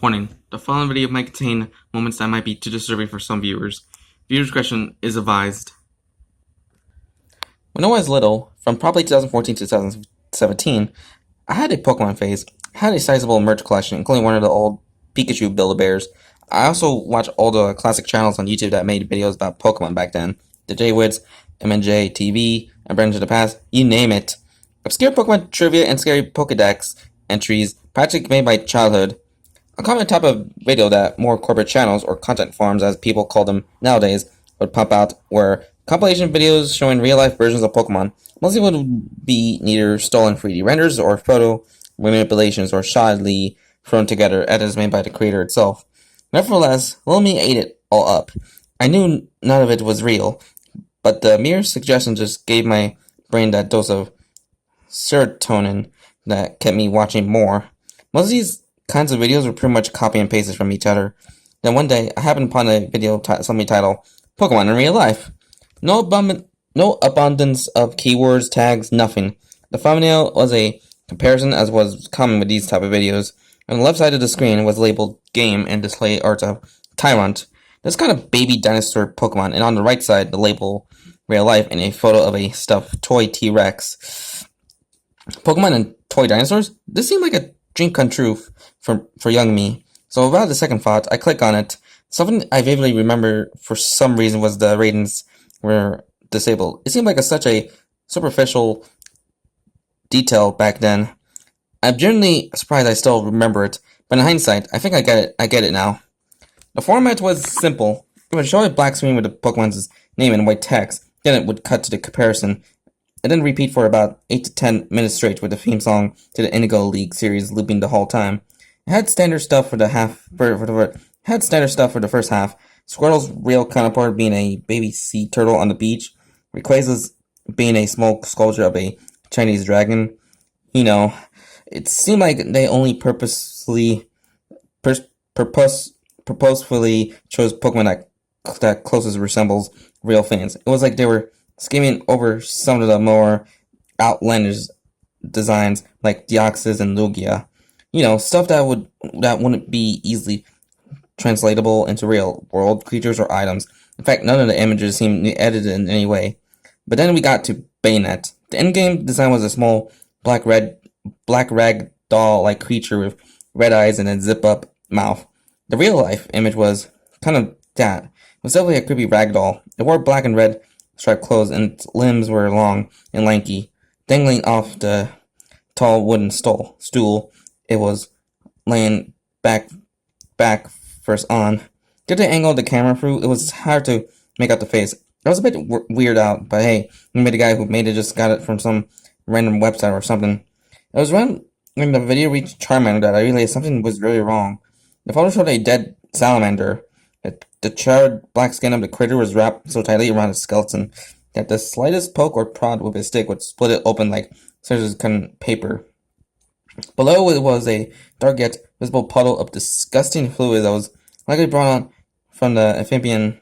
Warning, the following video might contain moments that might be too disturbing for some viewers. Viewer discretion is advised. When I was little, from probably 2014 to 2017, I had a Pokemon phase. I had a sizable merch collection, including one of the old Pikachu Build-A-Bears. I also watched all the classic channels on YouTube that made videos about Pokemon back then. The J-Wits, MNJ TV, and Brand of the Past, you name it. Obscure Pokemon trivia and scary Pokedex entries practically made my childhood. A common type of video that more corporate channels, or content farms as people call them nowadays, would pump out were compilation videos showing real-life versions of Pokemon. Mostly would be either stolen 3D renders or photo manipulations or shoddily thrown together edits made by the creator itself. Nevertheless, little me ate it all up. I knew none of it was real, but the mere suggestion just gave my brain that dose of serotonin that kept me watching more. Most of these kinds of videos were pretty much copy and pasted from each other. Then one day, I happened upon a video somebody titled Pokemon in Real Life. No abundance of keywords, tags, nothing. The thumbnail was a comparison, as was common with these type of videos. On the left side of the screen was labeled Game and display art of Tyrant. This kind of baby dinosaur Pokemon, and on the right side, the label Real Life and a photo of a stuffed toy T-Rex. Pokemon and toy dinosaurs? This seemed like a dream come true for young me. So without a second thought, I click on it. Something I vividly remember for some reason was the ratings were disabled. It seemed like such a superficial detail back then. I'm genuinely surprised I still remember it, but in hindsight, I think I get it now. The format was simple. It would show a black screen with the Pokemon's name in white text, then it would cut to the comparison. It then repeat for about 8 to 10 minutes straight with the theme song to the Indigo League series looping the whole time. It had standard stuff for the first half. Squirtle's real counterpart being a baby sea turtle on the beach. Rayquaza's being a small sculpture of a Chinese dragon. You know, it seemed like they only purposefully chose Pokemon that closest resembles real fans. It was like they were skimming over some of the more outlandish designs like Deoxys and Lugia. You know, stuff that wouldn't be easily translatable into real world creatures or items. In fact, none of the images seemed edited in any way. But then we got to Bayonet. The in-game design was a small black rag doll-like creature with red eyes and a zip-up mouth. The real-life image was kind of that. It was definitely a creepy rag doll. It wore black and red striped clothes, and its limbs were long and lanky, dangling off the tall wooden stool. It was laying back first on. Due to the angle of the camera through, it was hard to make out the face. I was a bit weird out, but hey, maybe the guy who made it just got it from some random website or something. It was when the video reached Charmander that I realized something was really wrong. The photo showed a dead salamander. The charred black skin of the critter was wrapped so tightly around its skeleton that the slightest poke or prod with a stick would split it open like scissors cut paper. Below it was a dark yet visible puddle of disgusting fluid that was likely brought on from the amphibian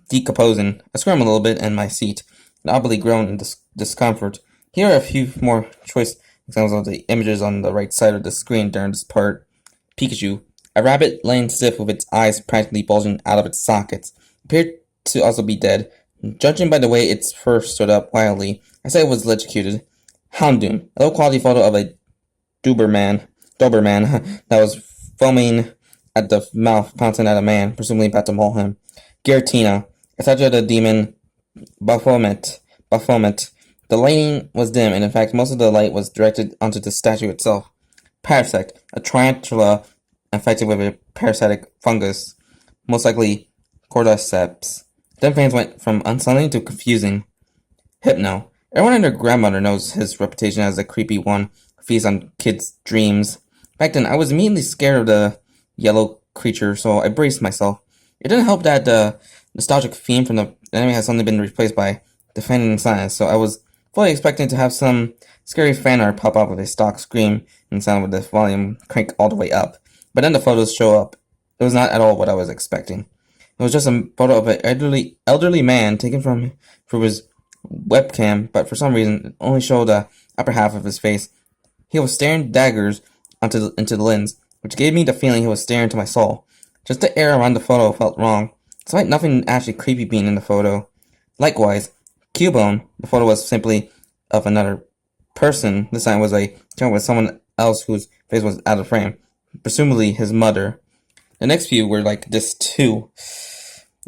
decomposing. I squirmed a little bit in my seat, and audibly groaned in discomfort. Here are a few more choice examples of the images on the right side of the screen during this part. Pikachu. A rabbit laying stiff with its eyes practically bulging out of its sockets. Appeared to also be dead. Judging by the way its fur stood up wildly, I said it was electrocuted. Houndoom. A low-quality photo of a Doberman that was foaming at the mouth, pouncing at a man, presumably about to maul him. Giratina. A statue of the demon Baphomet. The lighting was dim, and in fact, most of the light was directed onto the statue itself. Parasect. A tarantula infected with a parasitic fungus, most likely cordyceps. Then fans went from unsettling to confusing. Hypno. Everyone and their grandmother knows his reputation as a creepy one who feeds on kids' dreams. Back then, I was immediately scared of the yellow creature, so I braced myself. It didn't help that the nostalgic theme from the anime has suddenly been replaced by defending science, so I was fully expecting to have some scary fan art pop up with a stock scream and sound with the volume cranked all the way up. But then the photos show up. It was not at all what I was expecting. It was just a photo of an elderly man taken from his webcam, but for some reason it only showed the upper half of his face. He was staring daggers into the lens. which gave me the feeling he was staring into my soul. Just the air around the photo felt wrong, despite nothing actually creepy being in the photo. Likewise, Cubone, the photo was simply of another person. This time was a camera with someone else whose face was out of frame, presumably his mother. The next few were like this too.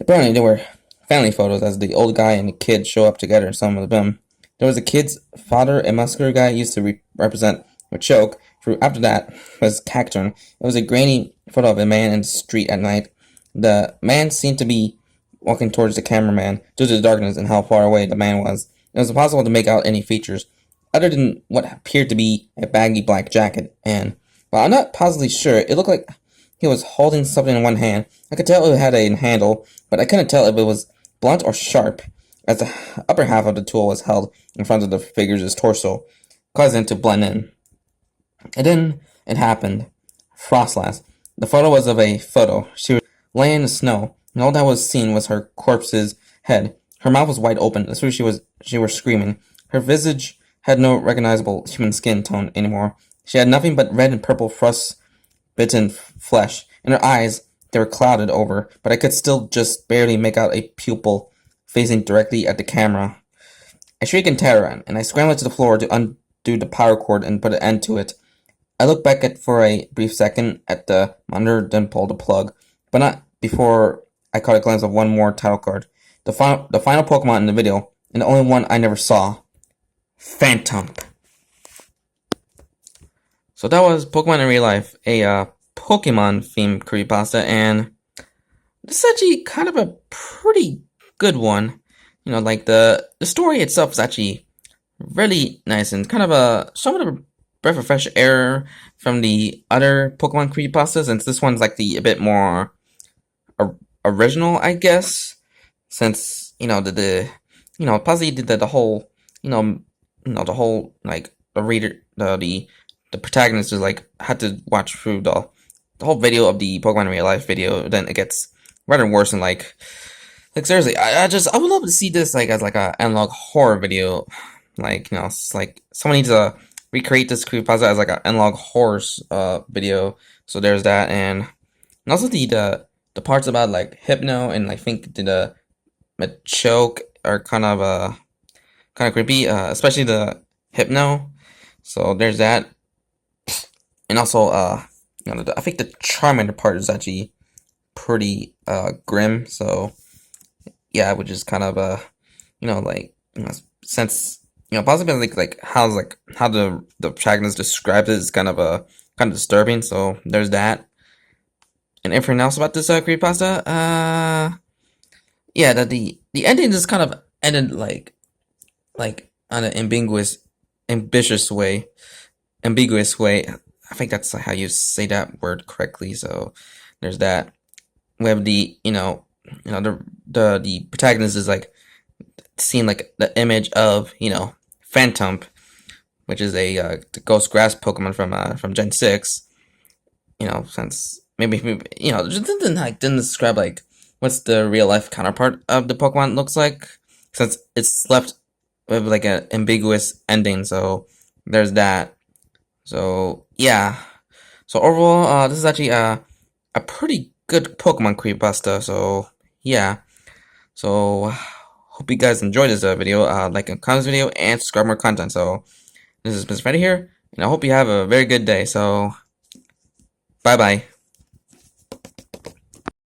Apparently, they were family photos as the old guy and the kid show up together. Some of them. There was the kid's father, a muscular guy used to represent a choke. After that was Cacturn. It was a grainy photo of a man in the street at night. The man seemed to be walking towards the cameraman due to the darkness and how far away the man was. It was impossible to make out any features other than what appeared to be a baggy black jacket. And while I'm not positively sure, it looked like he was holding something in one hand. I could tell it had a handle, but I couldn't tell if it was blunt or sharp, as the upper half of the tool was held in front of the figure's torso, causing it to blend in. And then it happened. Frostlass. The photo was of a photo. She was laying in the snow, and all that was seen was her corpse's head. Her mouth was wide open, as if she were screaming. Her visage had no recognizable human skin tone anymore. She had nothing but red and purple frost-bitten flesh. In her eyes, they were clouded over, but I could still just barely make out a pupil facing directly at the camera. I shrieked in terror, and I scrambled to the floor to undo the power cord and put an end to it. I looked back for a brief second at the monitor, then pulled the plug, but not before I caught a glimpse of one more title card. The final Pokemon in the video, and the only one I never saw. Phantom. So that was Pokemon in Real Life, a Pokemon-themed creepypasta, and this is actually kind of a pretty good one. You know, like the story itself is actually really nice and kind of somewhat of a breath of fresh air from the other Pokemon creepypastas, since this one's like a bit more original, I guess. Since possibly did the whole the whole like the reader the protagonist is like had to watch through the whole video of the Pokemon in Real Life video. Then it gets rather worse and like seriously, I would love to see this like as like a analog horror video. Like, it's like someone needs to recreate this creepypasta as like an analog horror video. So there's that, and also the parts about like Hypno and I think the choke are kind of creepy, especially the Hypno. So there's that, and also I think the Charmander part is actually pretty grim. So yeah, which is kind of since possibly like how the protagonist describes it is kind of disturbing. So there's that. And anything else about this creepypasta? Yeah, that the ending just kind of ended like on an ambiguous way. I think that's how you say that word correctly. So there's that. We have the the protagonist is like seeing like the image of Phantom, which is a the ghost grass Pokemon from Gen 6. Since maybe just didn't describe like what's the real life counterpart of the Pokemon looks like, since it's left with like an ambiguous ending. So there's that. So yeah. So overall, this is actually a pretty good Pokemon creepypasta. So yeah. So hope you guys enjoyed this video. Like and comment this video and subscribe more content. So this is Mr. Freddy here, and I hope you have a very good day. So bye bye.